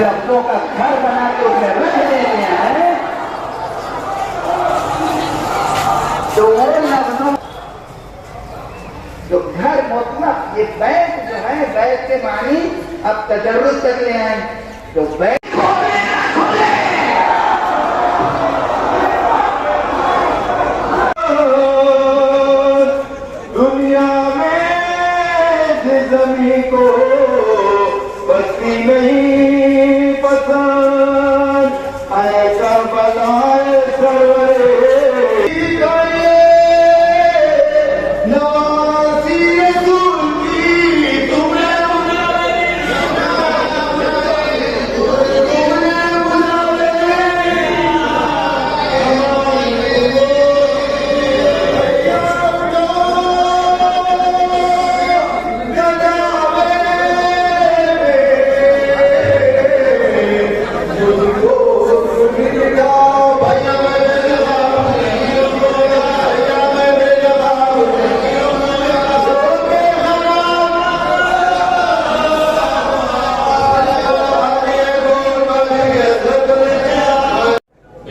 अपनों का घर बना के उसमें रख देते हैं, तो वो लफ्जों जो घर मुतलक, ये बैंक जो है, बैंक के मानी अब तजर्रुस कर ले हैं, जो बैंक दुनिया में जिस ज़मीं को बस्ती नहीं पसंद, ऐसा बनाए सरवरे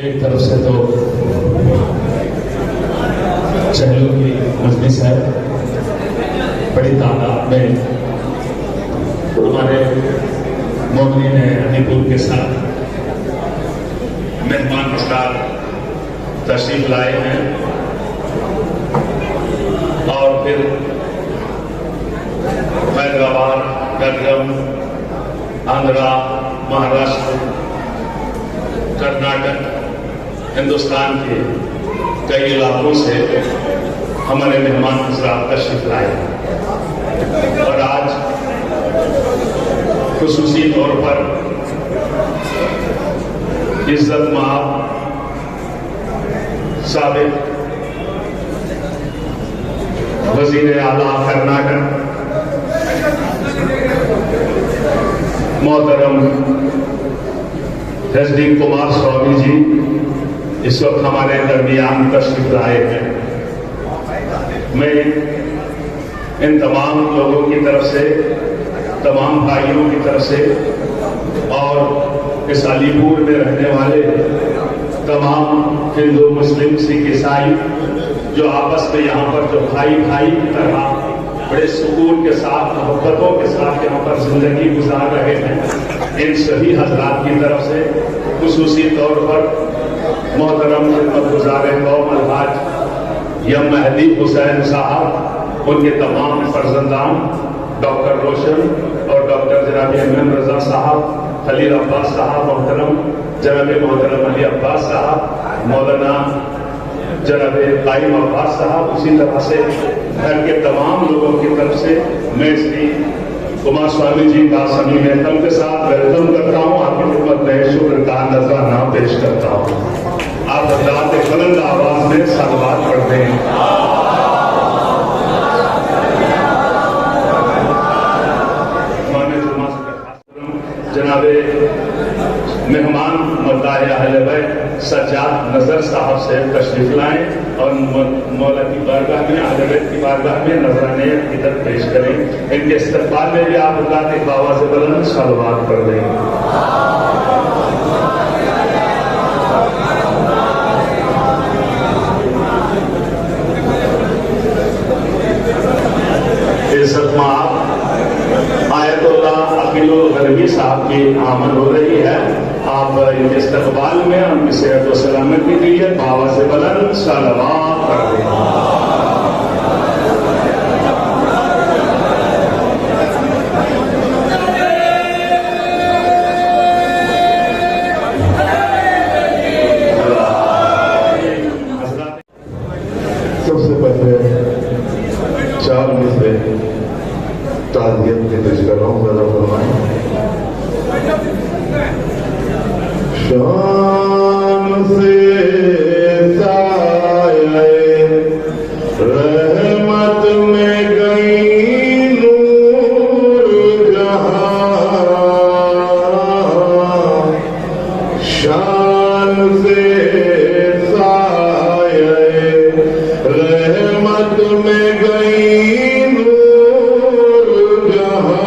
एक तरफ से तो चहलों की मजलिस है, बड़ी तादाद में हमारे मोमिन हनीपुर के साथ मेहमान नवाज तशरीफ लाए हैं, और फिर हैदराबाद, गंजम, आंध्रा, महाराष्ट्र, कर्नाटक, हिंदुस्तान के कई इलाकों से हमारे मेहमान हज़रात तशरीफ लाए, और आज खुसूसी तौर पर इज्जत माब साबिक वजीर आला कर्नाटक मोहतरम एस.डी. कुमार स्वामी जी इस वक्त हमारे दरमियान तशरीफ लाए हैं। मैं इन तमाम लोगों की तरफ से, तमाम भाइयों की तरफ से, और इस अलीपुर में रहने वाले तमाम हिंदू, मुस्लिम, सिख, ईसाई जो आपस में यहाँ पर जो भाई भाई की तरह बड़े सुकून के साथ, मोहब्बतों के साथ यहाँ पर जिंदगी गुजार रहे हैं, इन सभी हजरात की तरफ से खुसूसी तौर पर मोहतरम खिदमतगुज़ार कौम अलहाज यम मेहदी हुसैन साहब, उनके तमाम फर्जंदान डॉक्टर रोशन और डॉक्टर जनाब एम रजा साहब, खलील अब्बास साहब मोहतरम, जनाब मोहतरम अली अब्बास साहब, मौलाना जनाब कायम अब्बास साहब, उसी तरह से घर के तमाम लोगों की तरफ से मैं श्री कुमार स्वामी जी का सभी मेहतम के साथ वेलकम करता हूँ। आपकी खिदमत में शुक्र का नजराना पेश करता हूँ। आप हज़रात बुलंद आवाज में सलवात पढ़ते हैं। जनाबे मेहमान मद्दाह अहले बैत सज्जाद नजर साहब से तशरीफ लाएं और मौला की बारगाह में, अहले बैत की बारगाह में नजराने इधर पेश करें। इनके इस्तकबाल में भी आप अल्लाह के आवाज़ से बुलंद सलवात पढ़ दें। इज्जत माब आयतुल्लाह अकीलुल गरबी साहब की आमद हो रही है। आप इनके इस्तकबाल में उनकी सेहत व सलामती के लिए आवाज़ से बुलंद सलवात पढ़ दें। सबसे पहले चार मिसरे ताज़ियत के पेश कर रहा हूँ, ज़रा फरमाएं। शान से साये रहमत में गई नूर जहां, शान से साये रहमत में गई नूर जहां,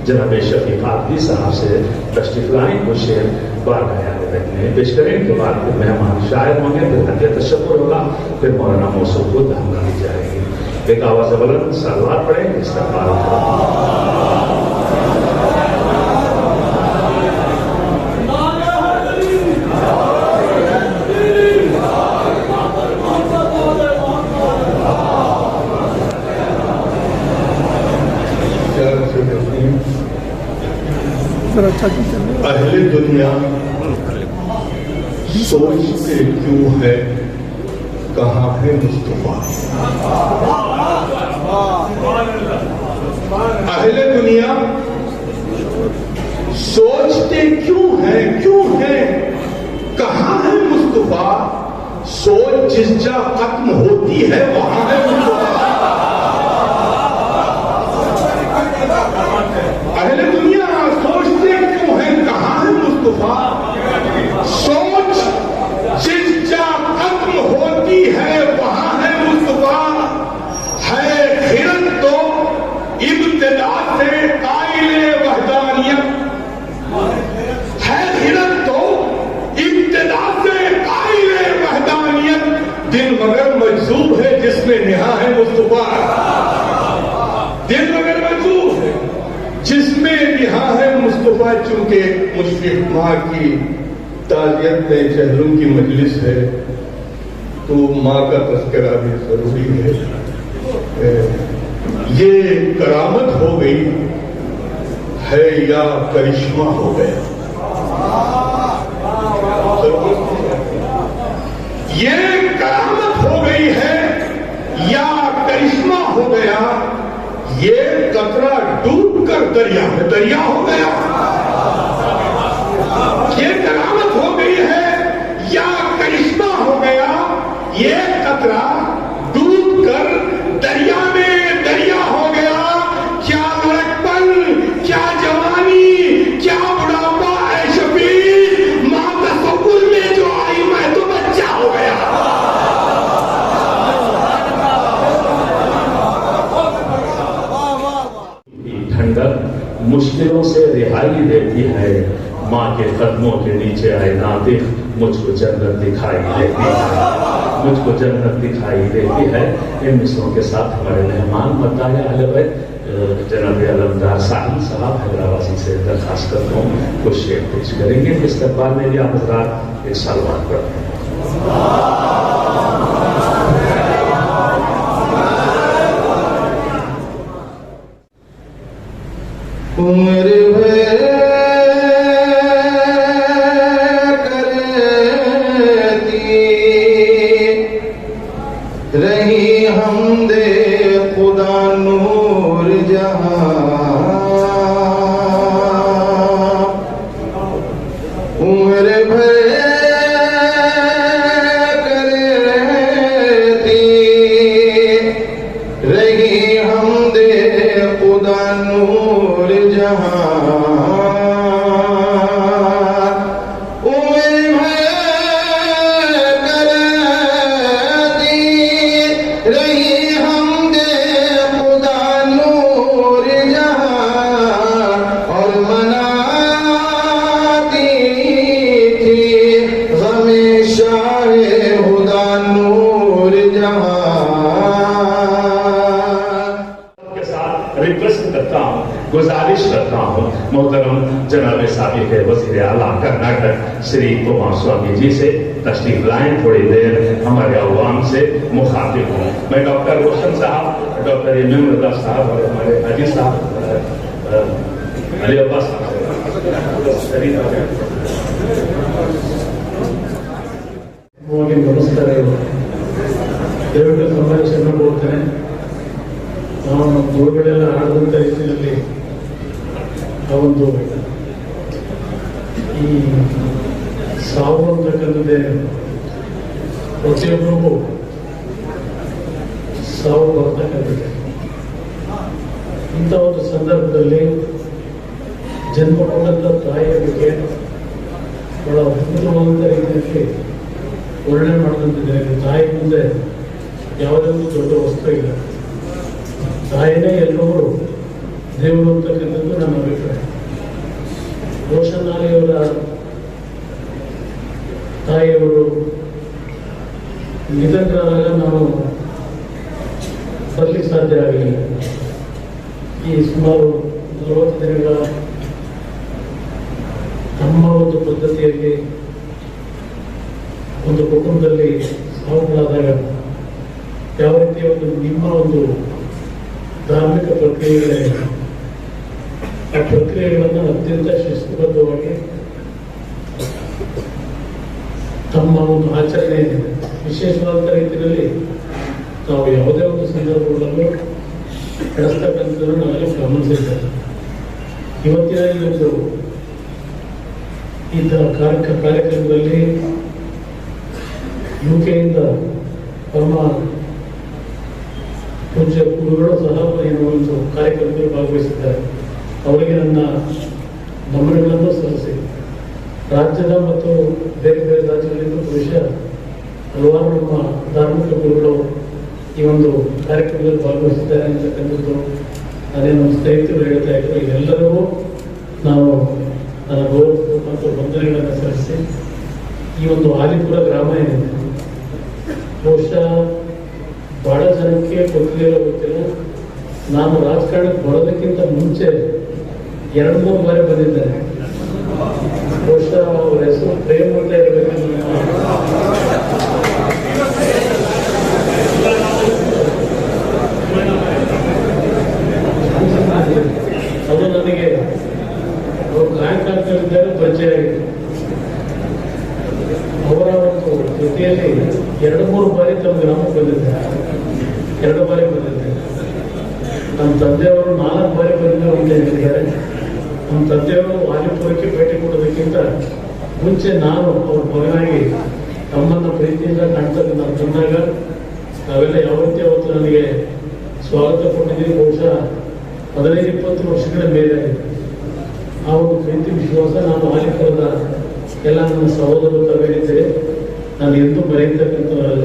जनाब शफीक आदमी साहब से तशरीफ लाएं, कुछ शेर बारगाह रखने पेश करें। के बाद फिर मेहमान शायर होंगे, फिर हदिया तशक्कुर होगा, फिर मौलाना मौसूफ को दामना दी जाएगी। एक आवाज़ बुलंद सलवात पढ़ें, इस्तक़बाल करें। अहले दुनिया सोचते क्यों है कहाँ है मुस्तफा। अहले दुनिया सोचते क्यों है कहाँ है मुस्तफा। सोच जिस जा खत्म होती है वहां है मुस्तफा। अहले दुनिया सोचते क्यों है कहाँ है मुस्तफा। सोच जिस जा खत्म होती है वहां है मुस्तफा। है हिरन तो इब्तिदा से कायले वहदानियत। है हिरन तो इब्तिदा से कायले वहदानियत। दिल मगर मजसूब है जिसमें निहा है मुस्तफा। दिल मगर मजसूब है जिसमें निहा है मुस्तफा। चूंकि मुशफिक माँ की ताज़ियत में चेहरों की मजलिस है तो माँ का तस्करा भी जरूरी है। ये करामत हो गई है या करिश्मा हो गया। ये करामत हो गई है या करिश्मा हो गया। ये कतरा डूब कर दरिया में दरिया हो गया। ये करामत हो गई है या करिश्मा हो गया। ये कतरा डूब कर दरिया में दरिया हो गया। क्या लड़कपन, क्या जवानी, क्या बुढ़ापा है शबीर। माँ तसव्वुर में जो आई मैं तो बच्चा हो गया। मुश्किलों से रिहाई देती है। माँ के कदमों के नीचे आए नातिक मुझको जन्नत दिखाई देती है। मुझको जन्नत दिखाई देती है। इन मिसरों के साथ हमारे मेहमान मताया अलवैत जनाब अलमदार साहिल साहब हैदराबादी से दरखास्त करता हूँ कुछ शेर पेश करेंगे। इस्तकबाल में भी आप हज़रात एक सलवात पढ़ते हैं। उम्र भर करती रही हमदे खुदा नूर जहां। उम्र भर करती रही हमदे खुदा नूर जहां। गुजारिश करता हूँ मोहतरम जनाब साबिक वज़ीर आला कर्नाटक श्री कुमारस्वामी जी से तशरीफ लाएं। थोड़ी देर हमारे अवाम से मुखातिब हूँ। मैं डॉक्टर रोशन साहब, डॉक्टर इमाम रजा साहब और हमारे हाजी साहब अली अब्बास साहब ನಮಸ್ಕಾರ. ದಯವಿಟ್ಟು ಸಮಾವೇಶವನ್ನು ಕೊಡ್ತೇನೆ. ನಾವು ನಮ್ಮ ಗುರುಗಳೆಲ್ಲ ಆಡಿದಂಥ ರೀತಿಯಲ್ಲಿ ಆ ಒಂದು ಈ ಸಾವು ಅಂತಕ್ಕಂಥದ್ದೇ ಪ್ರತಿಯೊಬ್ಬರಿಗೂ ಸಾವು ಬರ್ತಕ್ಕಂಥದ್ದೇ. ಇಂಥ ಒಂದು ಸಂದರ್ಭದಲ್ಲಿ ಜನ್ಮ ಕೊಟ್ಟಂಥ ತಾಯಿಯ ಬಗ್ಗೆ ಬಹಳ ಅದ್ಭುತವಾದಂಥ ರೀತಿಯಲ್ಲಿ ವರ್ಣನೆ ಮಾಡಿದಂತಿದ್ದಾರೆ. ತಾಯಿ ಮುಂದೆ ಯಾವುದೇ ಒಂದು ದೊಡ್ಡ ವಸ್ತು ಇಲ್ಲ. ತಾಯಿನೇ ಎಲ್ಲರೂ ದೇವರು ಅಂತಕ್ಕಂಥದ್ದು ನನ್ನ ಅಭಿಪ್ರಾಯ. ರೋಷನ್ ನಾಲೆಯವರ ತಾಯಿಯವರು ನಿಧನರಾದಾಗ ನಾವು ಬರಲಿಕ್ಕೆ ಸಾಧ್ಯ ಆಗಲಿಲ್ಲ. ಈ ಸುಮಾರು 40 ದಿನಗಳ ನಮ್ಮ ಒಂದು ಪದ್ಧತಿಯಲ್ಲಿ ಒಂದು ಕುಟುಂಬದಲ್ಲಿ ಸಾವುಗಳಾದಾಗ ಯಾವ ರೀತಿಯ ಒಂದು ನಿಮ್ಮ ಒಂದು ಧಾರ್ಮಿಕ ಪ್ರಕ್ರಿಯೆಗಳಿವೆ, ಆ ಪ್ರಕ್ರಿಯೆಗಳನ್ನು ಅತ್ಯಂತ ಶಿಸ್ತುಬದ್ಧವಾಗಿ ತಮ್ಮ ಒಂದು ಆಚರಣೆ ವಿಶೇಷವಾದ ರೀತಿಯಲ್ಲಿ ನಾವು ಯಾವುದೇ ಒಂದು ಸಂದರ್ಭಗಳಲ್ಲೂ ನಡೆಸ್ತಕ್ಕಂಥದ್ದು ನಾವೆಲ್ಲ ಗಮನಿಸಿದ್ದೇವೆ. ಇವತ್ತಿನ ಈ ಒಂದು ಈ ಥರ ಕಾರ್ಯಕ್ರಮದಲ್ಲಿ ಯುಕೆಯಿಂದ ಪರಮ ಪೂಜ್ಯ ಗುರುಗಳು ಸಹ ಏನೋ ಒಂದು ಕಾರ್ಯಕ್ರಮದಲ್ಲಿ ಭಾಗವಹಿಸಿದ್ದಾರೆ. ಅವರಿಗೆ ನನ್ನ ನಮನಗಳನ್ನು ಸಲ್ಲಿಸಿ, ರಾಜ್ಯದ ಮತ್ತು ಬೇರೆ ಬೇರೆ ರಾಜ್ಯಗಳಿಂದ ಬಹುಶಃ ಹಲವಾರು ನಮ್ಮ ಧಾರ್ಮಿಕ ಗುರುಗಳು ಈ ಒಂದು ಕಾರ್ಯಕ್ರಮದಲ್ಲಿ ಭಾಗವಹಿಸಿದ್ದಾರೆ ಅಂತಕ್ಕಂಥದ್ದು ಅದೇ ನಮ್ಮ ಸ್ನೇಹಿತರು ಹೇಳ್ತಾ ಇದ್ರು. ಎಲ್ಲರಿಗೂ ನಾವು ನನ್ನ ಗೌರವ ಮತ್ತು ವಂದನೆಗಳನ್ನು ಸಲ್ಲಿಸಿ, ಈ ಒಂದು ಆಲಿಪುರ ಗ್ರಾಮ ಏನಿದೆ ಬಹುಶಃ ಬಹಳ ಜನಕ್ಕೆ ಗೊತ್ತಿಲ್ಲ, ನಾನು ರಾಜಕಾರಣಕ್ಕೆ ಬರೋದಕ್ಕಿಂತ ಮುಂಚೆ 2-3 ಬಾರಿ ಬಂದಿದ್ದೇನೆ. ಬಹುಶಃ ಅವರ ಹೆಸರು ಪ್ರೇಮ್ ಅಂತ ಇರಬೇಕು. ಅದು ನನಗೆ ಅವರು ಗಾಯಕರಿದ್ದಾರೆ ಪರಿಚಯ ಆಗಿದೆ. ಅವರ ಒಂದು ಜೊತೆಯಲ್ಲಿ 2-3 ಬಾರಿ ತಮ್ಮ ಗ್ರಾಮಕ್ಕೆ ಬಂದಿದ್ದಾರೆ. 2 ಬಾರಿ ಬಂದಿದ್ದಾರೆ. ನಮ್ಮ ತಂದೆಯವರು 4 ಬಾರಿ ಬಂದಿದ್ದಾರೆ ಅಂತ ಹೇಳಿದ್ದಾರೆ. ನಮ್ಮ ತಂದೆಯವರು ಆಲಿಪುರಕ್ಕೆ ಭೇಟಿ ಕೊಡೋದಕ್ಕಿಂತ ಮುಂಚೆ ನಾನು ಅವ್ರ ಮಗನಾಗಿ ತಮ್ಮನ್ನು ಪ್ರೀತಿಯಿಂದ ಕಾಣ್ತದೆ ನಾನು ತಂದಾಗ ನಾವೆಲ್ಲ ಯಾವ ರೀತಿ ಅವತ್ತು ನನಗೆ ಸ್ವಾಗತ ಕೊಟ್ಟಿದ್ದೀವಿ. ಬಹುಶಃ 15-20 ವರ್ಷಗಳ ಮೇಲೆ ಆ ಒಂದು ಪ್ರೀತಿ ವಿಶ್ವಾಸ ನಾನು ಆಲಿಪುರದ ಎಲ್ಲ ನನ್ನ ಸಹೋದರರು ತಗೊಂಡಿದ್ದೇವೆ. ನಾನು ಎಂದೂ ಮರೆಯತಕ್ಕಂಥವರಲ್ಲ.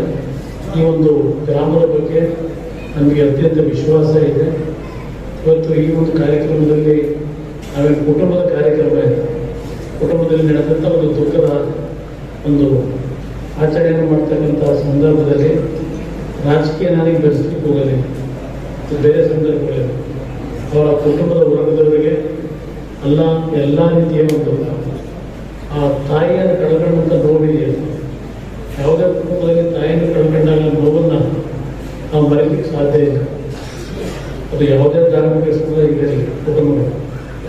ಈ ಒಂದು ಗ್ರಾಮದ ಬಗ್ಗೆ ನನಗೆ ಅತ್ಯಂತ ವಿಶ್ವಾಸ ಇದೆ. ಇವತ್ತು ಈ ಒಂದು ಕಾರ್ಯಕ್ರಮದಲ್ಲಿ ನಾವೇನು ಕುಟುಂಬದ ಕಾರ್ಯಕ್ರಮ ಇದೆ, ಕುಟುಂಬದಲ್ಲಿ ನಡೆದಂಥ ಒಂದು ದುಃಖದ ಒಂದು ಆಚರಣೆಯನ್ನು ಮಾಡ್ತಕ್ಕಂಥ ಸಂದರ್ಭದಲ್ಲಿ ರಾಜಕೀಯ ನನಗೆ ಬೆಳೆಸಲಿಕ್ಕೆ ಹೋಗಲಿಲ್ಲ. ಬೇರೆ ಸಂದರ್ಭಗಳಲ್ಲಿ ಅವರ ಕುಟುಂಬದ ವರ್ಗದವರಿಗೆ ಎಲ್ಲ ರೀತಿಯ ಒಂದು ಆ ತಾಯಿಯನ್ನು ಕಳ್ಕೊಂಡಂತ ನೋವಿದೆಯಲ್ಲ, ಯಾವುದೇ ಕುಟುಂಬದಲ್ಲಿ ತಾಯಿಯನ್ನು ಕಳ್ಕೊಂಡಾಗ ನೋವನ್ನು ನಾವು ಮರೀಲಿಕ್ಕೆ ಸಾಧ್ಯ ಇಲ್ಲ. ಅದು ಯಾವುದೇ ಧಾರ್ಮಿಕ ಇರಲಿ ಕುಟುಂಬಗಳು,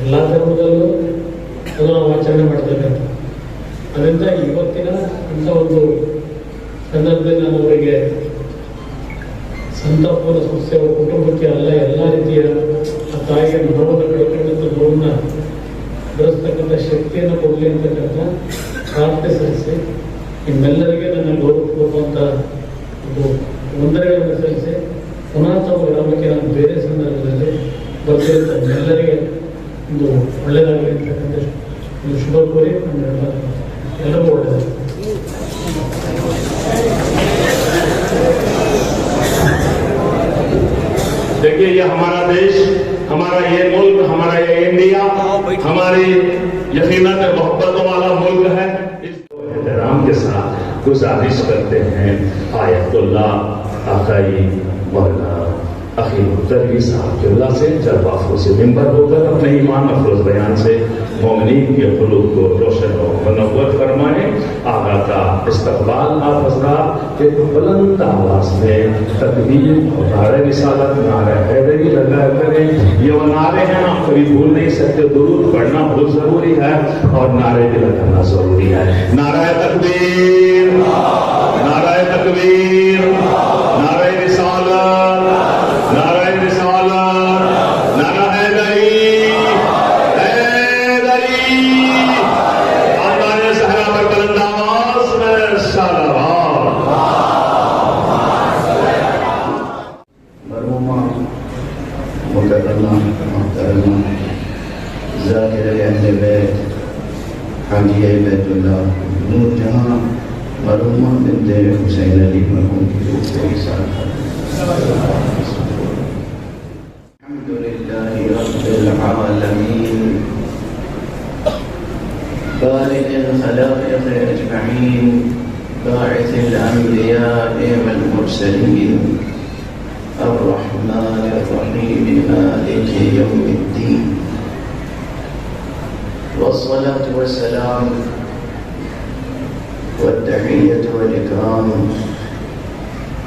ಎಲ್ಲ ಧರ್ಮದಲ್ಲೂ ಅದು ನಾವು ಆಚರಣೆ ಮಾಡ್ತಕ್ಕಂಥ. ಅದರಿಂದ ಇವತ್ತಿನ ಇಂಥ ಒಂದು ಸಂದರ್ಭದಲ್ಲಿ ನಾನು ಅವರಿಗೆ ಸಂತಾಪವನ್ನು ಸೂಚಿಸಿ ಅವರ ಕುಟುಂಬಕ್ಕೆ ಎಲ್ಲ ರೀತಿಯ ಆ ತಾಯಿಯನ್ನು ನೋವನ್ನು ಕಳ್ಕೊಂಡಂಥ ನೋವನ್ನು ಬೆಳೆಸ್ತಕ್ಕಂಥ ಶಕ್ತಿಯನ್ನು ಕೊಡಲಿ ಅಂತಕ್ಕಂಥ ಪ್ರಾರ್ಥನೆ ಸಲ್ಲಿಸಿ, ನಿಮ್ಮೆಲ್ಲರಿಗೆ ನನ್ನ ಗೌರವಪೂರ್ವಕಂತ ಒಂದು ವಂದನೆಗಳನ್ನು ಸಲ್ಲಿಸಿ, ಪುನಃ ತಮ್ಮ ಗ್ರಾಮಕ್ಕೆ ನಾನು ಬೇರೆ ಸಂದರ್ಭದಲ್ಲಿ ಬರ್ತಿರುತ್ತ ಎಲ್ಲರಿಗೆ ಒಂದು ಒಳ್ಳೆಯದಾಗಲಿ ಅಂತಕ್ಕಂಥ ಒಂದು ಶುಭ ಕೋರಿ ಎಲ್ಲರಿಗೂ ಒಳ್ಳೆಯದಾಗಲಿ. देखिए, ये हमारा देश, हमारा ये मुल्क, हमारा ये इंडिया हमारी यकीनन मोहब्बतों वाला मुल्क है. इस एहतराम के साथ गुजारिश करते हैं आयतुल्लाह आकाई मौलाना अखील तलवी साहब किबला से जब आफू से मिंबर होकर अपने ईमान अफरोज बयान से मोमिनीन के कुलूब को रोशन और मुनव्वर फरमाए. आका का इस्तकबाल आप हज़रात एक बुलंद आवाज में तकबीर और नारे रिसालत, नारे हैदरी लगा करें. ये वो नारे हैं आप कभी भूल नहीं सकते. दुरूद पढ़ना बहुत जरूरी है और नारे भी लगाना जरूरी है. नारा तकबीर, नारा तकबीर, नारे रिसालत, नारा रिसालत, नारा हैदरी, हैदरी. आवाज़ सहरा पर बुलंद आवाज में सलावत. मरहुमा मुकर्रमा मुहतरमा ज़ाकिर अहले बैत हाजिए बैतुल्लाह नूर जहां मरहुमा बिन्ते हुसैन अली मरहूम की रूह को इशारा. अल्हम्दुलिल्लाहि रब्बिल العالمين بارئ الخلائق أجمعين باعث الأنبياء والمرسلين الرحمن الرحيم مالك يوم الدين والصلاة والسلام والتحية والإكرام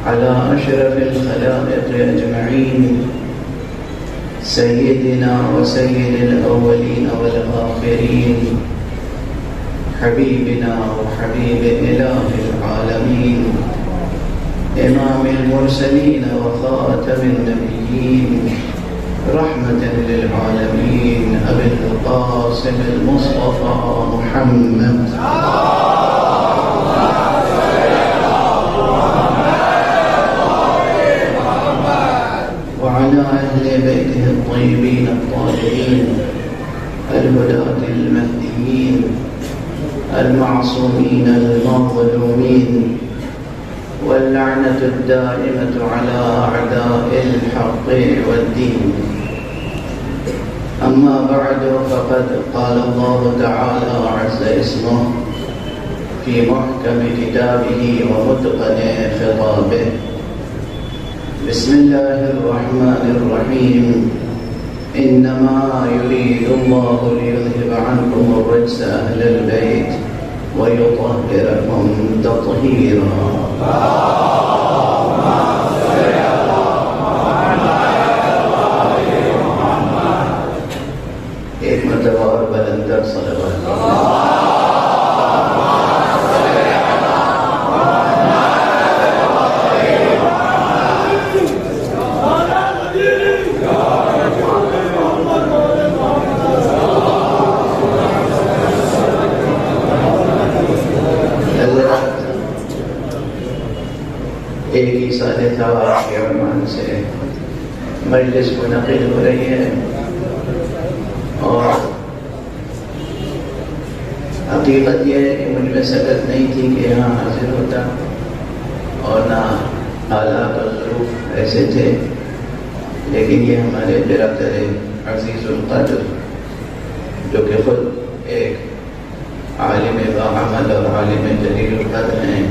على أشرف الخلائق أجمعين سيدنا وسيد الأولين والآخرين حبيبنا وحبيب إله العالمين إمام المرسلين وخاتم النبيين رحمة للعالمين أبي القاسم المصطفى محمد وعلى أهل بيته الطيبين الطاهرين الهداة المهديين المعصومين المظلومين واللعنة الدائمة على أعداء الحق والدين أما بعد فقد قال الله تعالى عز اسمه في محكم كتابه ومتقن خطابه بسم الله الرحمن الرحيم إنما يريد الله ليذهب عنكم الرجس أهل البيت ويطهركم تطهيرا ایک مرتبہ اور بلندر صلوات ایک ہی ثالثہ کے عنوان سے مجلس منعقد ہو رہی ہے اور حقیقت یہ ہے کہ مجھ میں سکت نہیں تھی کہ یہاں حاضر ہوتا اور نہ حالات اور ظروف ایسے تھے، لیکن یہ ہمارے برادر عزیز القدر جو کہ خود ایک عالم باعمل اور عالم جلیل القدر ہیں،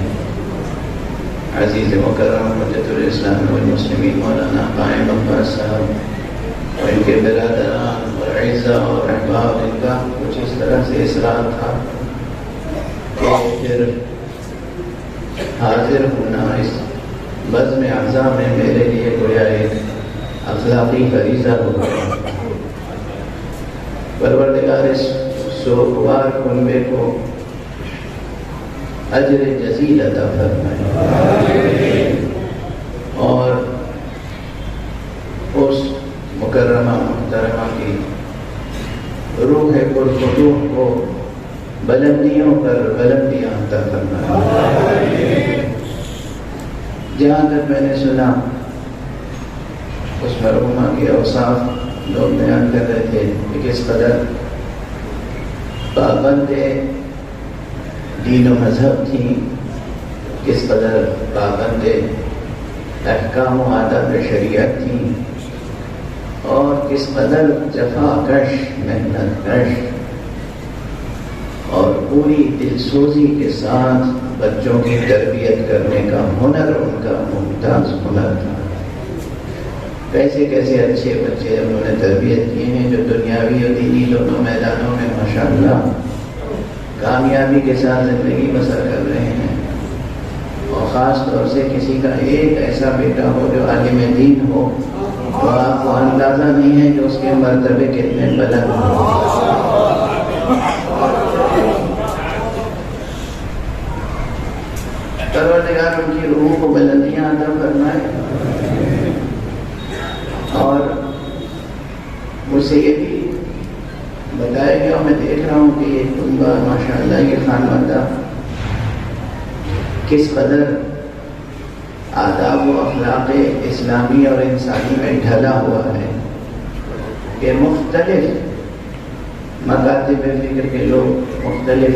عزیز مکرم حجت الاسلام والمسلمین مولانا قائم عباس صاحب اور ان کے برادران اور اعزاء اور احباب، ان کا کچھ اس طرح سے اصرار تھا کہ پھر حاضر ہونا اس بزم اعزاء میں میرے لیے گویا ایک اخلاقی فریضہ ہوگا۔ پروردگار اس سوگوار کنبے کو اجر جزیل عطا فرمائے اور اس مکرمہ محترمہ کی روح پرفتوح کو بلندیوں پر بلندیاں عطا فرمائے۔ جہاں تک میں نے سنا اس مرحومہ کی اوصاف لوگ بیان کر رہے تھے کہ کس قدر پابند دین و مذہب تھیں، کس قدر پابند احکام و آداب شریعت تھیں، اور کس قدر جفا کش، محنت کش اور پوری دلسوزی کے ساتھ بچوں کی تربیت کرنے کا ہنر ان کا ممتاز ہنر تھا۔ کیسے کیسے اچھے بچے انہوں نے تربیت کیے ہیں جو دنیاوی اور دینی دونوں میدانوں میں ماشاءاللہ کامیابی کے ساتھ زندگی بسر کر رہے ہیں، اور خاص طور سے کسی کا ایک ایسا بیٹا ہو جو عالم دین ہو تو آپ کو اندازہ نہیں ہے کہ اس کے مرتبے کتنے بلند ہوں۔ پروردگار ان کی روح کو بلندیاں عطا فرمائے۔ اور مجھ سے یہ بھی بتایا گیا، میں دیکھ رہا ہوں کہ یہ کنبہ ماشاءاللہ یہ خانوادہ کس قدر آداب و اخلاق اسلامی اور انسانی میں ڈھلا ہوا ہے کہ مختلف مکاتب فکر کے لوگ، مختلف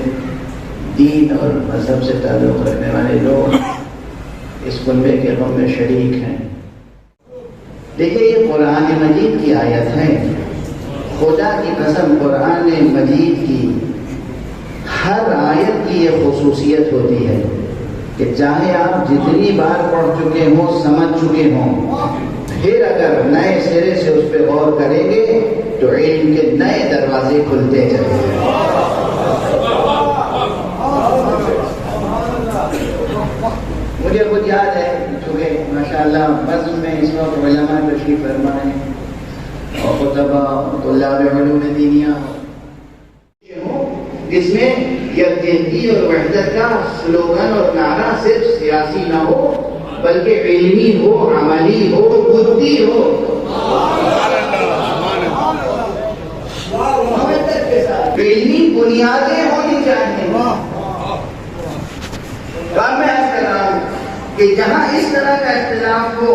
دین اور مذہب سے تعلق رکھنے والے لوگ اس کنبے کے غم میں شریک ہیں۔ دیکھیے یہ قرآن مجید کی آیت ہے خدا کی قسم قرآن مجید کی ہر آیت کی یہ خصوصیت ہوتی ہے کہ چاہے آپ جتنی بار پڑھ چکے ہوں، سمجھ چکے ہوں، پھر اگر نئے سرے سے اس پہ غور کریں گے تو علم کے نئے دروازے کھلتے چلیں گے۔ مجھے خود یاد ہے چونکہ ماشاءاللہ بزم میں اس وقت علماء تشریف فرما ہیں اور خطبہ طلاب علوم دینیہ، جس میں یکجہتی اور وحدت کا سلوگن اور نعرہ صرف سیاسی نہ ہو بلکہ علمی ہو، عملی ہو، بدی ہو، علمی بنیادیں ہونی چاہیے۔ میں عرض کر رہا ہوں کہ جہاں اس طرح کا اختلاف ہو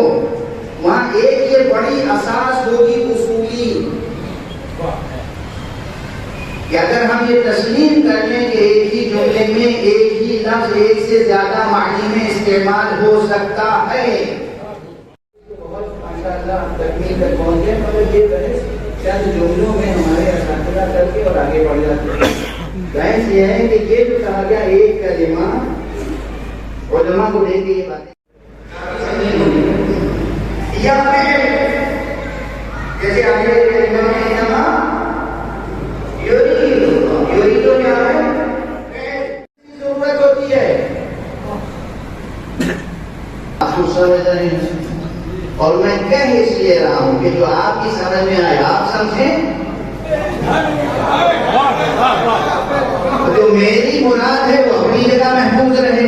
وہاں ایک یہ بڑی اساس ہوگی اصولی کہ اگر ہم یہ تسلیم کر لیں کہ ایک ہی جملے میں ایک ہی لفظ ایک سے زیادہ معنی میں استعمال ہو سکتا ہے، بہت ماشاءاللہ تکمیل تک پہنچے، مگر یہ بحث چند جملوں میں ہمارے اساتذہ کر کے اور آگے بڑھ جاتے ہیں۔ بحث یہ ہے کہ یہ جو کہا گیا ایک کلمہ، علماء کو لے کے یہ باتیں یا پھر جیسے آگے کلمہ میں انما یوری تو کیا ہے؟ ضرورت ہوتی ہے آپ کو سمجھ رہے ہیں، اور میں کہہ اس لیے رہا ہوں کہ جو آپ کی سمجھ میں آئے آپ سمجھیں، جو میری مراد ہے وہ اپنی جگہ محفوظ رہے،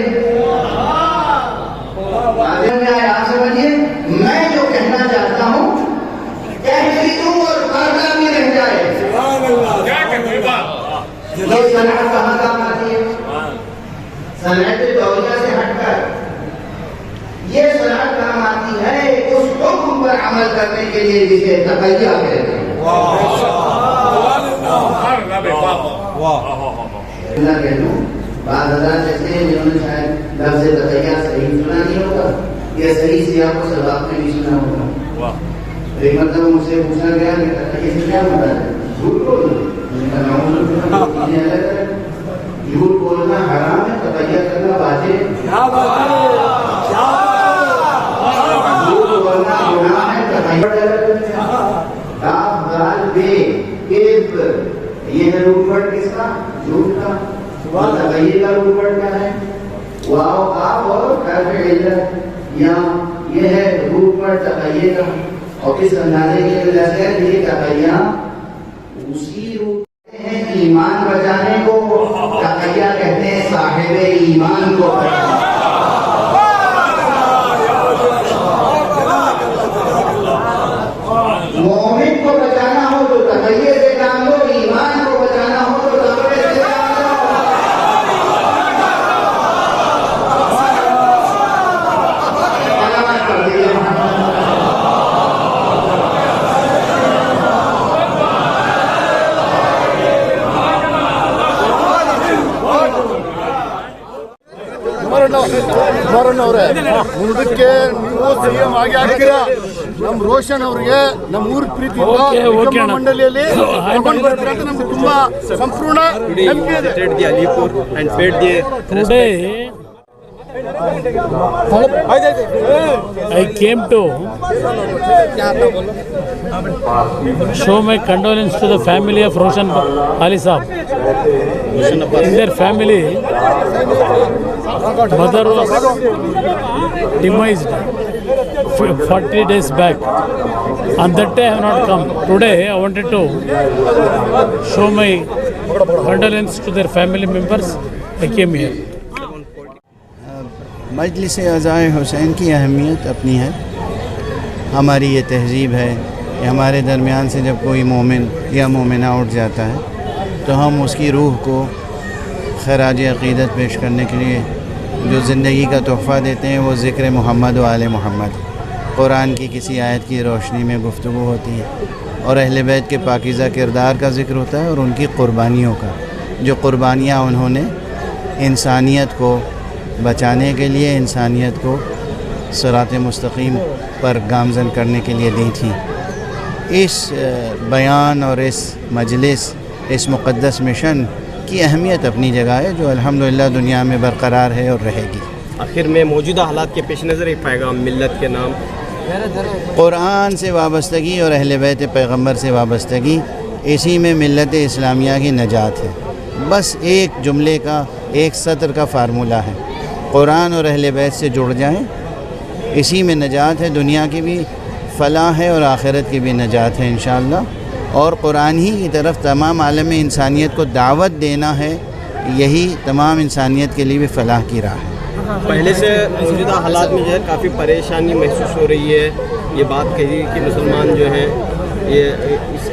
آپ سمجھیے میں جو کہنا چاہتا ہوں کہہ بھی دوں اور پردہ بھی رہ جائے۔ یہ صنعت کہاں کام آتی ہے؟ صنعت دوریہ سے ہٹ کر یہ صنعت کام آتی ہے اس حکم پر عمل کرنے کے لیے جسے تقیہ کہتے ہیں۔ بعض حضرات جیسے ہیں جنہوں نے شاید لفظ تقیہ صحیح سنا نہیں ہوگا یا صحیح سیاق و سباق میں نہیں سنا ہوگا۔ ایک مرتبہ مجھ سے پوچھا گیا کہ تقیہ سے کیا مطلب ہے؟ جھوٹ بولنا۔ جھوٹ بولنا حرام ہے، تقیہ کرنا واجب ہے۔ جھوٹ بولنا گناہ ہے، تقیہ کاف دال بے کیف، یہ ہے روٹ ورڈ کس کا؟ جھوٹ کا۔ تقیہ کا روٹ ورڈ کیا ہے؟ واو کاف اور حرف علت، یا یہ ہے روٹ ورڈ تقیہ کا۔ اور کس اندازے کی وجہ سے یہ تقیہ اسی روٹ ہیں ایمان بچانے کو، تقیہ کہتے ہیں صاحب ایمان کو۔ مومن کو بچانا ہو تو تقیہ سے کام لو، ایمان کو بچانا ہو تو تقوی سے کام لو۔ ಅವರೇ ಮುಂದಕ್ಕೆ ನೀವು ಸಿಎಂ ಆಗಿ ಆಗ್ತೀರಾ, ನಮ್ಮ ರೋಷನ್ ಅವರಿಗೆ ನಮ್ಮ ಊರ ಪ್ರೀತಿ ಮಂಡಳಿಯಲ್ಲಿ ತಗೊಂಡು ಬರ್ತೀರಾ ಅಂತ ನಮ್ಗೆ ತುಂಬಾ ಸಂಪೂರ್ಣ ನಂಬಿಕೆ ಇದೆ। I came to show my condolence to the family of Roshan Ali Saab. In their family, mother was demised 40 days back. On that day I have not come. Today I wanted to show my condolence to their family members. I came here. مجلس عزائے حسین کی اہمیت اپنی ہے، ہماری یہ تہذیب ہے کہ ہمارے درمیان سے جب کوئی مومن یا مومنہ اٹھ جاتا ہے تو ہم اس کی روح کو خراج عقیدت پیش کرنے کے لیے جو زندگی کا تحفہ دیتے ہیں وہ ذکر محمد و آل محمد، قرآن کی کسی آیت کی روشنی میں گفتگو ہوتی ہے اور اہل بیت کے پاکیزہ کردار کا ذکر ہوتا ہے اور ان کی قربانیوں کا، جو قربانیاں انہوں نے انسانیت کو بچانے کے لیے، انسانیت کو صراط مستقیم پر گامزن کرنے کے لیے دی تھیں۔ اس بیان اور اس مجلس، اس مقدس مشن کی اہمیت اپنی جگہ ہے، جو الحمدللہ دنیا میں برقرار ہے اور رہے گی۔ آخر میں موجودہ حالات کے پیش نظر ایک پیغام ملت کے نام۔ قرآن سے وابستگی اور اہل بیت پیغمبر سے وابستگی، اسی میں ملت اسلامیہ کی نجات ہے۔ بس ایک جملے کا، ایک سطر کا فارمولہ ہے، قرآن اور اہل بیت سے جڑ جائیں، اسی میں نجات ہے، دنیا کی بھی فلاح ہے اور آخرت کی بھی نجات ہے انشاءاللہ۔ اور قرآن ہی کی طرف تمام عالم انسانیت کو دعوت دینا ہے، یہی تمام انسانیت کے لیے بھی فلاح کی راہ ہے۔ پہلے سے موجودہ حالات میں جو ہے کافی پریشانی محسوس ہو رہی ہے، یہ بات کہی کہ مسلمان جو ہیں یہ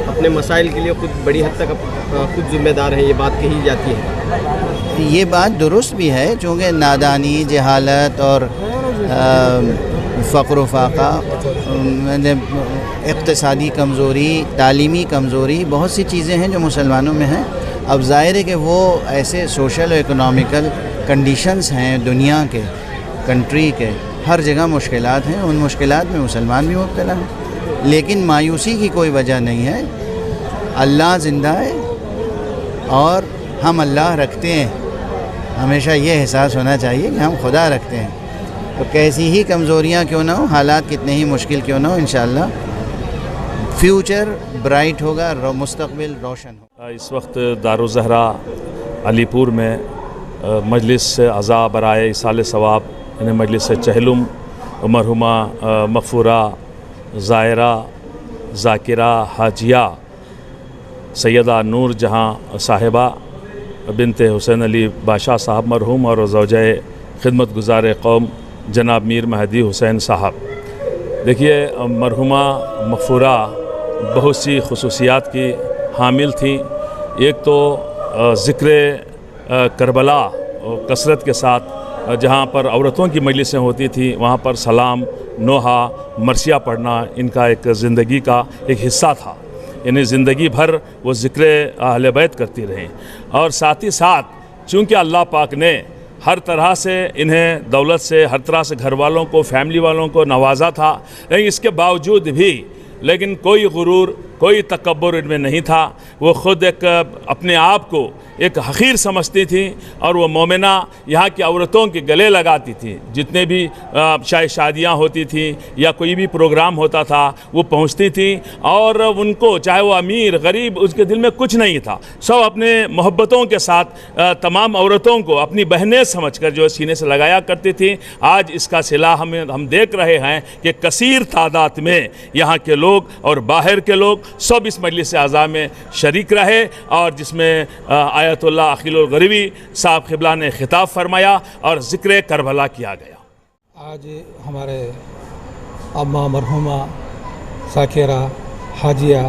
اپنے مسائل کے لیے خود بڑی حد تک خود ذمہ دار ہیں، یہ بات کہی جاتی ہے۔ یہ بات درست بھی ہے، چونکہ نادانی، جہالت اور فقر و فاقہ، اقتصادی کمزوری، تعلیمی کمزوری، بہت سی چیزیں ہیں جو مسلمانوں میں ہیں۔ اب ظاہر ہے کہ وہ ایسے سوشل و اکنامیکل کنڈیشنز ہیں دنیا کے، کنٹری کے، ہر جگہ مشکلات ہیں، ان مشکلات میں مسلمان بھی مبتلا ہیں، لیکن مایوسی کی کوئی وجہ نہیں ہے۔ اللہ زندہ ہے اور ہم اللہ رکھتے ہیں، ہمیشہ یہ احساس ہونا چاہیے کہ ہم خدا رکھتے ہیں، تو کیسی ہی کمزوریاں کیوں نہ ہوں، حالات کتنے ہی مشکل کیوں نہ ہوں، انشاءاللہ فیوچر برائٹ ہوگا، مستقبل روشن ہوگا۔ اس وقت دارالزہرا علی پور میں مجلس اعضاء برائے ایصال ثواب، یعنی مجلس چہلم، مرحومہ مغفورہ زائرہ ذاکرہ حاجیہ سیدہ نور جہاں صاحبہ بنت حسین علی بادشاہ صاحب مرحوم اور زوجہ خدمت گزار قوم جناب میر مہدی حسین صاحب۔ دیکھیے، مرحومہ مغفورہ بہت سی خصوصیات کی حامل تھیں۔ ایک تو ذکر کربلا کثرت کے ساتھ، جہاں پر عورتوں کی مجلسیں ہوتی تھیں وہاں پر سلام، نوحہ، مرثیہ پڑھنا ان کا ایک زندگی کا ایک حصہ تھا، یعنی زندگی بھر وہ ذکر اہل بیت کرتی رہیں۔ اور ساتھ ہی ساتھ چونکہ اللہ پاک نے ہر طرح سے انہیں دولت سے، ہر طرح سے گھر والوں کو، فیملی والوں کو نوازا تھا، لیکن اس کے باوجود بھی کوئی غرور، کوئی تکبر ان میں نہیں تھا۔ وہ خود ایک اپنے آپ کو ایک حقیر سمجھتی تھیں، اور وہ مومنہ یہاں کی عورتوں کے گلے لگاتی تھیں۔ جتنے بھی چاہے شادیاں ہوتی تھیں یا کوئی بھی پروگرام ہوتا تھا وہ پہنچتی تھیں، اور ان کو چاہے وہ امیر غریب، اس کے دل میں کچھ نہیں تھا، سب اپنے محبتوں کے ساتھ تمام عورتوں کو اپنی بہنیں سمجھ کر جو سینے سے لگایا کرتی تھیں۔ آج اس کا صلہ ہم دیکھ رہے ہیں کہ کثیر تعداد میں یہاں کے لوگ اور باہر کے لوگ سب اس مجلس اعضاء میں شریک رہے، اور جس میں آیت اللہ عقیل الغریبی صاحب قبلہ نے خطاب فرمایا اور ذکر کربلا کیا گیا۔ آج ہمارے اماں مرحومہ ذاکرہ حاجیہ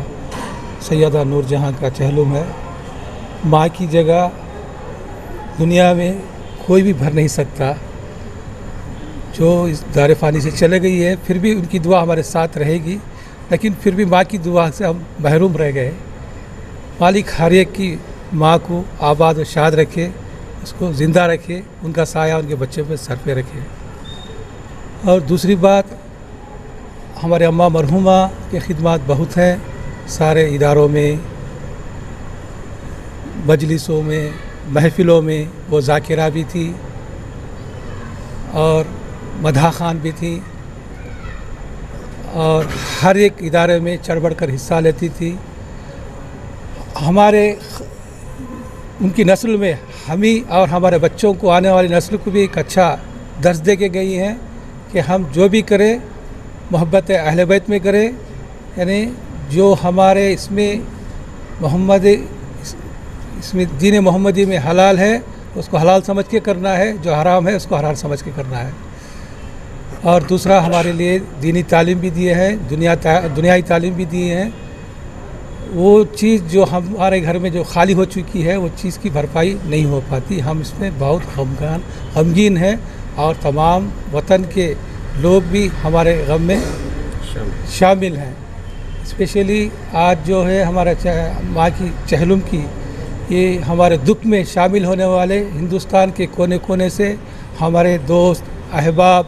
سیدہ نور جہاں کا چہلم ہے۔ ماں کی جگہ دنیا میں کوئی بھی بھر نہیں سکتا، جو اس دار فانی سے چلے گئی ہے، پھر بھی ان کی دعا ہمارے ساتھ رہے گی، لیکن پھر بھی ماں کی دعا سے ہم محروم رہ گئے۔ مالک ہر ایک کی ماں کو آباد و شاد رکھے، اس کو زندہ رکھے، ان کا سایہ ان کے بچے پہ سر پہ رکھے۔ اور دوسری بات، ہمارے اماں مرحومہ کے خدمات بہت ہیں، سارے اداروں میں، مجلسوں میں، محفلوں میں وہ ذاکرہ بھی تھی اور مدح خان بھی تھی، اور ہر ایک ادارے میں چڑھ بڑھ کر حصہ لیتی تھی۔ ہمارے ان کی نسل میں ہمیں اور ہمارے بچوں کو، آنے والی نسل کو بھی ایک اچھا درس دے کے گئی ہیں کہ ہم جو بھی کریں محبت اہل بیت میں کریں، یعنی جو ہمارے اس میں اس میں دین محمدی میں حلال ہے اس کو حلال سمجھ کے کرنا ہے، جو حرام ہے اس کو حرام سمجھ کے کرنا ہے۔ اور دوسرا، ہمارے لیے دینی تعلیم بھی دیے ہیں، دنیائی تعلیم بھی دیے ہیں۔ وہ چیز جو ہمارے گھر میں جو خالی ہو چکی ہے، وہ چیز کی بھرپائی نہیں ہو پاتی۔ ہم اس میں بہت غمگین ہیں، اور تمام وطن کے لوگ بھی ہمارے غم میں شامل ہیں۔ اسپیشلی آج جو ہے ہمارا ماں کی چہلم کی، یہ ہمارے دکھ میں شامل ہونے والے ہندوستان کے کونے کونے سے ہمارے دوست، احباب،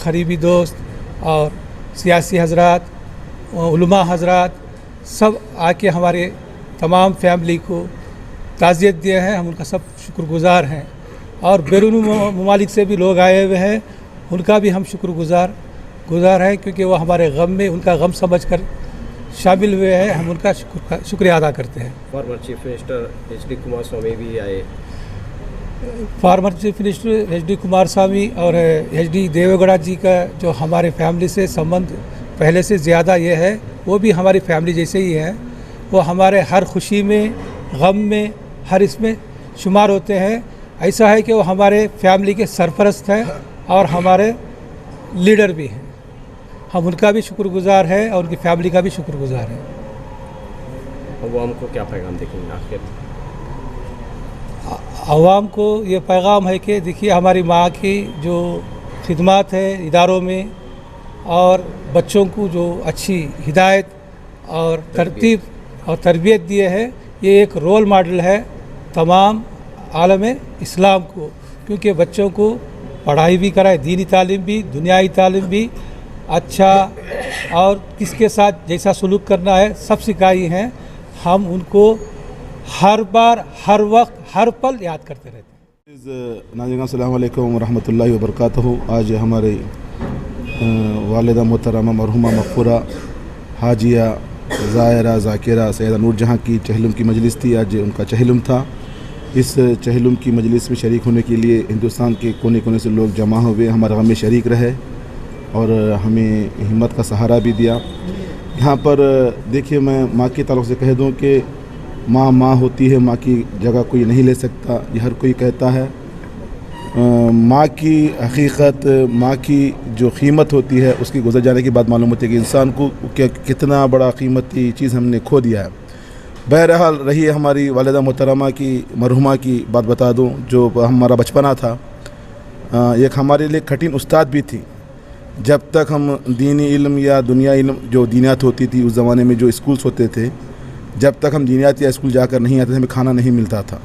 قریبی دوست اور سیاسی حضرات، علماء حضرات، सब आके हमारे तमाम फैमिली को ताज़ियत दिए हैं, हम उनका सब शुक्रगुज़ार हैं। और बैरून ममालिक से भी लोग आए हुए हैं, उनका भी हम शुक्रगुज़ार हैं, क्योंकि वो हमारे गम में उनका गम समझकर शामिल हुए हैं। हम उनका शुक्रिया अदा करते हैं। Former chief minister H D. Kumaraswamy भी आए। Former chief minister H D. Kumaraswamy और एच.डी. देवेगौड़ा जी का जो हमारे फैमिली से संबंध पहले से ज़्यादा ये है, वो भी हमारी फैमिली जैसे ही है। वो हमारे हर खुशी में, गम में, हर इसमें शुमार होते हैं। ऐसा है कि वो हमारे फैमिली के सरपरस्त हैं और हमारे लीडर भी हैं। हम उनका भी शुक्रगुज़ार हैं और उनकी फैमिली का भी शुक्रगुज़ार हैं। अवाम को क्या पैगाम देखेंगे आखिर? आवाम को ये पैगाम है कि देखिए, हमारी माँ की जो खिदमत है इदारों में और बच्चों को जो अच्छी हिदायत और तरतीब और तरबियत दिए है, ये एक रोल मॉडल है तमाम आलम इस्लाम को, क्योंकि बच्चों को पढ़ाई भी कराए, दीनी तालीम भी, दुनियाई तालीम भी, अच्छा और किसके साथ जैसा सलूक करना है सब सिखाई हैं। हम उनको हर बार, हर वक्त, हर पल याद करते रहते हैं। नाज़रीन अस्सलामु अलैकुम रहमतुल्लाहि व बरकातहू। आज हमारे वालिदा मोहतरमा मरहुमा मग़फ़ूरा हाजिया ज़ाहिरा ज़ाकिरा सैयदा नूरजहाँ की चहलुम की मजलिस थी। आज उनका चहलुम था। इस चहलुम की मजलिस में शरीक होने के लिए हिंदुस्तान के कोने कोने से लोग जमा हुए, हमारे गम में शरीक रहे और हमें हिम्मत का सहारा भी दिया। यहाँ पर देखिए, मैं माँ के ताल्लुक़ से कह दूँ कि माँ माँ होती है, माँ की जगह कोई नहीं ले सकता, ये हर कोई कहता है। माँ की हकीकत, माँ की जो कीमत होती है, उसकी गुजर जाने के बाद मालूम होती है कि इंसान को कितना बड़ा कीमती चीज़ हमने खो दिया है। बहरहाल रही है हमारी वालिदा मोहतरमा की मरहुमा की बात बता दूं, जो हमारा बचपना था। एक हमारे लिए कठिन उस्ताद भी थी। जब तक हम दीनी इल्म या दुनिया इल्म जो दीनियात होती थी उस ज़माने में, जो स्कूल्स होते थे, जब तक हम दीनियात या स्कूल जाकर नहीं आते थे, हमें खाना नहीं मिलता था।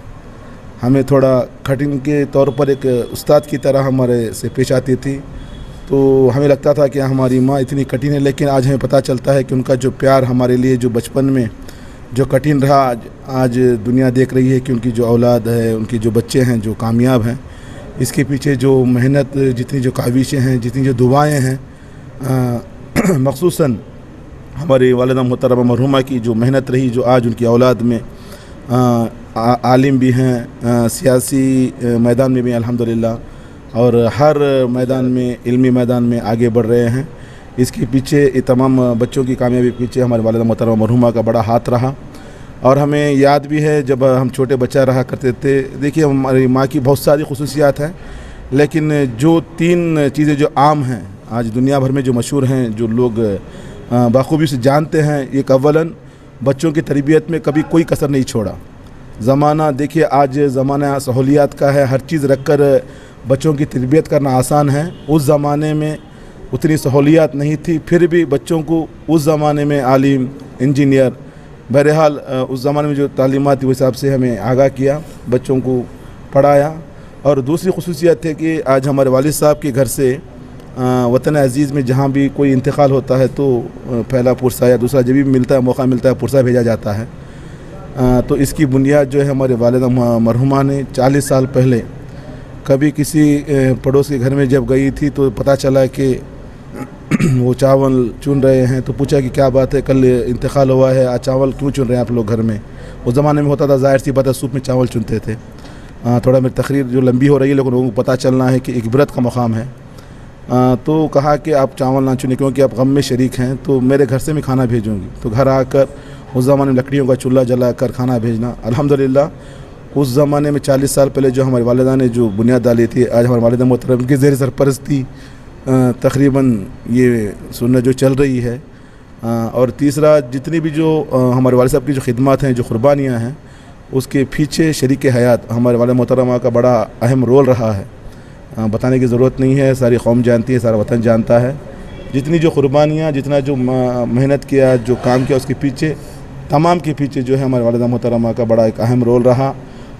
हमें थोड़ा कठिन के तौर पर एक उस्ताद की तरह हमारे से पेश आती थी। तो हमें लगता था कि हमारी माँ इतनी कठिन है, लेकिन आज हमें पता चलता है कि उनका जो प्यार हमारे लिए जो बचपन में जो कठिन रहा, आज दुनिया देख रही है कि उनकी जो औलाद है, उनके जो बच्चे हैं जो कामयाब हैं, इसके पीछे जो मेहनत, जितनी जो काविशें हैं, जितनी जो दुआएं हैं, मख़सूसन हमारी वालिदा मोहतरमा मरहुमा की जो मेहनत रही, जो आज उनकी औलाद में आलिम भी हैं, सियासी मैदान में भी अल्हम्दुलिल्लाह, और हर मैदान में, इल्मी मैदान में आगे बढ़ रहे हैं। इसके पीछे, ये तमाम बच्चों की कामयाबी के पीछे हमारे वालिदा मोहतरमा मरहुमा का बड़ा हाथ रहा। और हमें याद भी है जब हम छोटे बच्चा रहा करते थे। देखिए, हमारी माँ की बहुत सारी खुसूसियात हैं, लेकिन जो 3 चीज़ें जो आम हैं, आज दुनिया भर में जो मशहूर हैं, जो लोग बाखूबी से जानते हैं, एक अव्वलन बच्चों की तरबियत में कभी कोई कसर नहीं छोड़ा। ज़माना देखिए, आज ज़माना सहूलियात का है, हर चीज़ रख कर बच्चों की तरबियत करना आसान है। उस ज़माने में उतनी सहूलियात नहीं थी, फिर भी बच्चों को उस ज़माने में आलिम, इंजीनियर, बहरहाल उस ज़माने में जो तालीमात थी उस हिसाब से हमें आगाह किया, बच्चों को पढ़ाया। और दूसरी खुसूसियत है कि आज हमारे वालिद साहब के घर से वतन अज़ीज़ में जहाँ भी कोई इंतकाल होता है तो पहला पुरसा या दूसरा जब भी मिलता है, मौका मिलता है, पुरसा भेजा जाता है। तो इसकी बुनियाद जो है हमारे वालिदा मरहुमा ने 40 साल पहले कभी किसी पड़ोस के घर में जब गई थी तो पता चला कि वो चावल चुन रहे हैं। तो पूछा कि क्या बात है, कल इंतकाल हुआ है, आज चावल क्यों चुन रहे हैं आप लोग घर में? उस ज़माने में होता था, ज़ाहिर सी बात है, सूप में चावल चुनते थे। थोड़ा मेरी तकरीर जो लंबी हो रही है, लेकिन लोगों को पता चलना है कि एक इबरत का मकाम है। तो कहा कि आप चावल ना चुने क्योंकि आप गम में शरीक हैं, तो मेरे घर से मैं खाना भेजूँगी। तो घर आकर उस ज़माने में लकड़ियों का चूल्हा जला कर खाना भेजना, अल्हम्दुलिल्लाह उस ज़माने में 40 साल पहले जो हमारी वालिदा ने जो बुनियाद डाली थी, आज हमारे वालिदा मोहतरम की ज़ेर सरपरस्ती तकरीबन ये सुन्नत जो चल रही है। और तीसरा, जितनी भी जो हमारे वालिद साहब की जो खिदमत हैं, जो कुर्बानियाँ हैं, उसके पीछे शरीक हयात हमारे वालिदा मोहतरमा का बड़ा अहम रोल रहा है। बताने की ज़रूरत नहीं है, सारी कौम जानती है, सारा वतन जानता है। जितनी जो कुर्बानियाँ, जितना जो मेहनत किया, जो काम किया, उसके पीछे, तमाम के पीछे जो है हमारे वालिदा मोहतरमा का बड़ा एक अहम रोल रहा।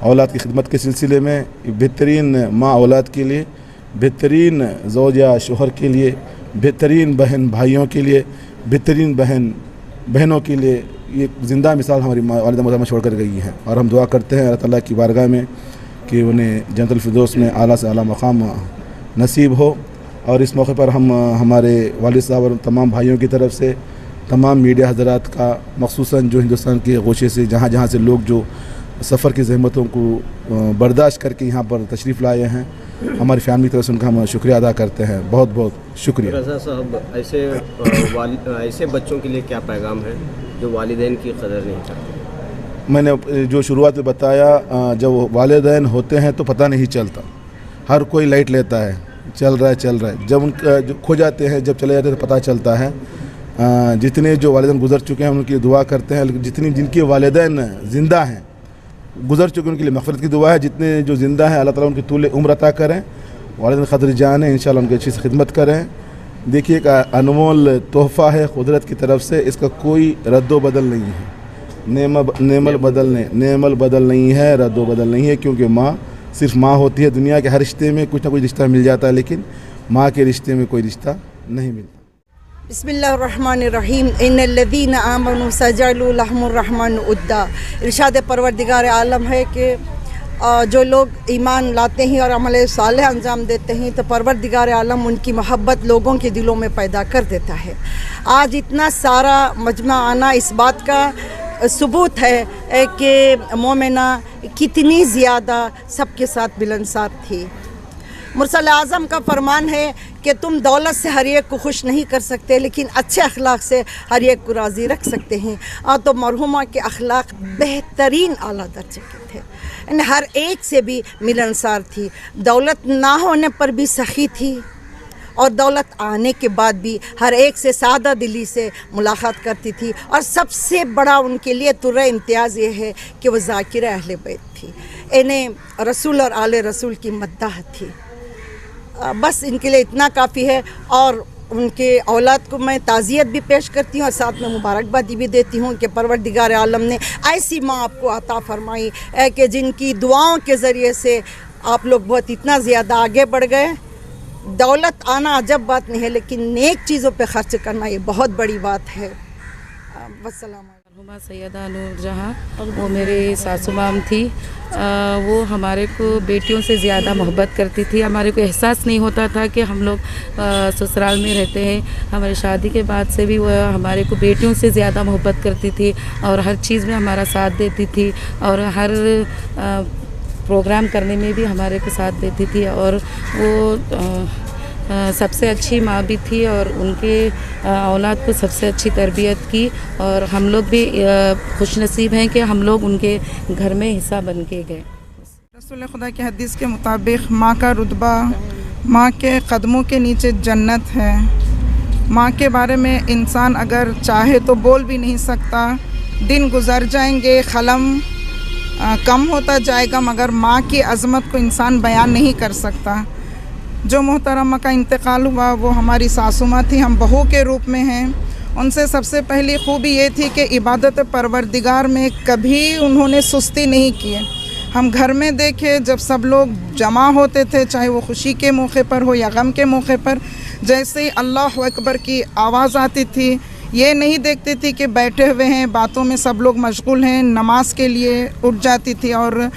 औलाद की खिदमत के सिलसिले में बेहतरीन माँ औलाद के लिए, बेहतरीन ज़ौज या शोहर के लिए, बेहतरीन बहन भाइयों के लिए, बेहतरीन बहनों के लिए, ये जिंदा मिसाल हमारी वालिदा मोहतरमा छोड़ कर गई हैं, और हम दुआ करते हैं अल्लाह ताला की बारगाह में कि उन्हें जन्नतुल फिरदौस में आला से आला मकाम नसीब हो। और इस मौके पर हम हमारे वालिद साहब और तमाम भाइयों की तरफ से तमाम मीडिया हज़रात का, मखसूसन जो हिंदुस्तान के गोशे से जहाँ जहाँ से लोग जो सफ़र की ज़हमतों को बर्दाश्त करके यहाँ पर तशरीफ़ लाए हैं, हमारी फैमिली की तरफ से उनका हम शुक्रिया अदा करते हैं। बहुत बहुत शुक्रिया। रज़ा साहब, ऐसे बच्चों के लिए क्या पैगाम है जो वालिदैन की कदर नहीं करते? मैंने जो शुरुआत में बताया, जब वालिदैन होते हैं तो पता नहीं चलता, हर कोई लाइट लेता है, चल रहा है, जब उनका जो खो जाते हैं, जब चले जाते हैं तो पता चलता है। जितने जो वालिदैन गुजर चुके हैं उनकी दुआ करते हैं, जितनी जिनके वालिदैन ज़िंदा हैं, गुजर चुके उनके लिए मग़फ़िरत की दुआ है। जितने जो ज़िंदा हैं अल्लाह ताला उनकी तूल उम्र अता करें, वालिदैन क़द्र जान है, इंशाअल्लाह उनकी अच्छी से खिदमत करें। देखिए एक अनमोल तोहफ़ा है कुदरत की तरफ से, इसका कोई रद्दो बदल नहीं है, नेमल बदल नहीं है, रद्दो बदल नहीं है, क्योंकि माँ सिर्फ माँ होती है। दुनिया के हर रिश्ते में कुछ ना कुछ रिश्ता मिल जाता है, लेकिन माँ के रिश्ते में कोई रिश्ता नहीं मिलता। बिस्मिल्लाहिर्रहमानिर्रहीम इन्नल्लज़ीना आमनू सजअलू लहुर्रहमानु उद्दा। इरशाद परवरदिगार आलम है कि जो लोग ईमान लाते हैं और अमल सालेह अंजाम देते हैं तो परवरदिगार आलम उनकी मोहब्बत लोगों के दिलों में पैदा कर देता है। आज इतना सारा मजमा आना इस बात का सबूत है कि मोमिना कितनी ज़्यादा सबके साथ मिलनसार थी। मुरसल आज़म का फरमान है कि तुम दौलत से हर एक को खुश नहीं कर सकते, लेकिन अच्छे अखलाक से हर एक को राज़ी रख सकते हैं। और तो मरहुमा के अखलाक बेहतरीन आला दर्जे के थे, यानी हर एक से भी मिलनसार थी। दौलत ना होने पर भी सखी थी, और दौलत आने के बाद भी हर एक से सादा दिली से मुलाकात करती थी। और सबसे बड़ा उनके लिए तुर्रा इम्तियाज़ ये है कि वो ज़ाकिर अहले बैत थी, इन्हें रसूल और आले रसूल की मद्दाह थी। बस इनके लिए इतना काफ़ी है। और उनके औलाद को मैं ताज़ियत भी पेश करती हूँ और साथ में मुबारकबादी भी देती हूँ कि परवरदिगार आलम ने ऐसी माँ आपको अता फरमाई है कि जिनकी दुआओं के ज़रिए से आप लोग बहुत इतना ज़्यादा आगे बढ़ गए। दौलत आना अजब बात नहीं है, लेकिन नेक चीज़ों पे खर्च करना ये बहुत बड़ी बात है। वस्सलाम। मरहुमा सैयदा नूर जहाँ, वो मेरे सासू माम थी। वो हमारे को बेटियों से ज़्यादा मोहब्बत करती थी। हमारे को एहसास नहीं होता था कि हम लोग ससुराल में रहते हैं। हमारी शादी के बाद से भी वो हमारे को बेटियों से ज़्यादा मोहब्बत करती थी और हर चीज़ में हमारा साथ देती थी, और हर प्रोग्राम करने में भी हमारे को साथ देती थी। और वो सबसे अच्छी माँ भी थी और उनके औलाद को सबसे अच्छी तरबियत की। और हम लोग भी खुशनसीब हैं कि हम लोग उनके घर में हिस्सा बन के गए। रसूल खुदा के हदीस के मुताबिक माँ का रुतबा, माँ के कदमों के नीचे जन्नत है। माँ के बारे में इंसान अगर चाहे तो बोल भी नहीं सकता। दिन गुजर जाएंगे, कलम कम होता जाएगा, मगर माँ की अज़मत को इंसान बयान नहीं कर सकता। जो मोहतरमा का इंतकाल हुआ वो हमारी सासू माँ थी, हम बहू के रूप में हैं। उनसे सबसे पहली खूबी ये थी कि इबादत परवरदिगार में कभी उन्होंने सुस्ती नहीं की। हम घर में देखे जब सब लोग जमा होते थे, चाहे वो खुशी के मौके पर हो या गम के मौके पर, जैसे ही अल्लाह अकबर की आवाज़ आती थी, ये नहीं देखती थी कि बैठे हुए हैं बातों में सब लोग मशगूल हैं, नमाज के लिए उठ जाती थी और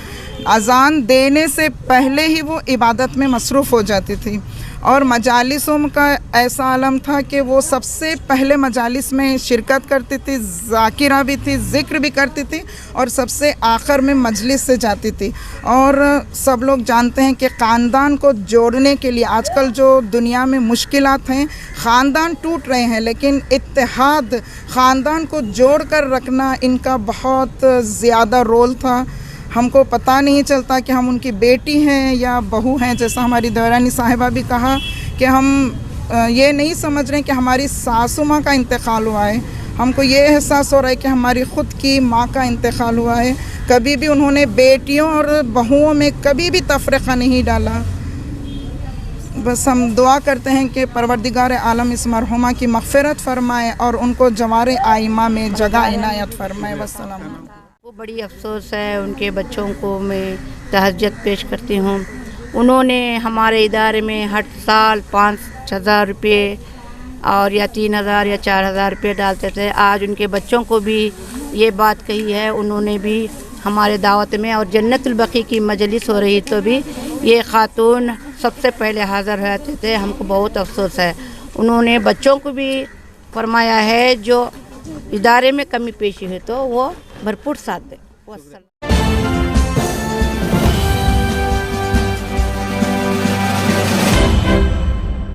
अज़ान देने से पहले ही वो इबादत में मसरूफ़ हो जाती थी। और मजालिसों का ऐसा आलम था कि वो सबसे पहले मजालिस में शिरकत करती थी, ज़ाकिरा भी थी, ज़िक्र भी करती थी और सबसे आखिर में मजलिस से जाती थी। और सब लोग जानते हैं कि ख़ानदान को जोड़ने के लिए आजकल जो दुनिया में मुश्किलात हैं, ख़ानदान टूट रहे हैं, लेकिन इत्तेहाद ख़ानदान को जोड़ कर रखना इनका बहुत ज़्यादा रोल था। हमको पता नहीं चलता कि हम उनकी बेटी हैं या बहू हैं। जैसा हमारी दौरानी साहिबा भी कहा कि हम ये नहीं समझ रहे कि हमारी सासू माँ का इंतकाल हुआ है, हमको ये एहसास हो रहा है कि हमारी ख़ुद की माँ का इंतकाल हुआ है। कभी भी उन्होंने बेटियों और बहुओं में कभी भी तफरीक़ा नहीं डाला। बस हम दुआ करते हैं कि परवरदिगार आलम इस मरहुमा की मग़फ़िरत फ़रमाए और उनको जवार आइमा में जगह इनायत फ़रमाए। वस्सलाम। वो बड़ी अफसोस है, उनके बच्चों को मैं तहज्जुद पेश करती हूँ। उन्होंने हमारे इदारे में हर साल 5,000 रुपये और या 3,000 या 4,000 रुपये डालते थे। आज उनके बच्चों को भी ये बात कही है उन्होंने भी हमारे दावत में, और जन्नतुल बकी की मजलिस हो रही तो भी ये खातून सबसे पहले हाज़िर रहते थे। हमको बहुत अफसोस है। उन्होंने बच्चों को भी फरमाया है जो इदारे में कमी पेशी है तो वो भरपूर साथ दें।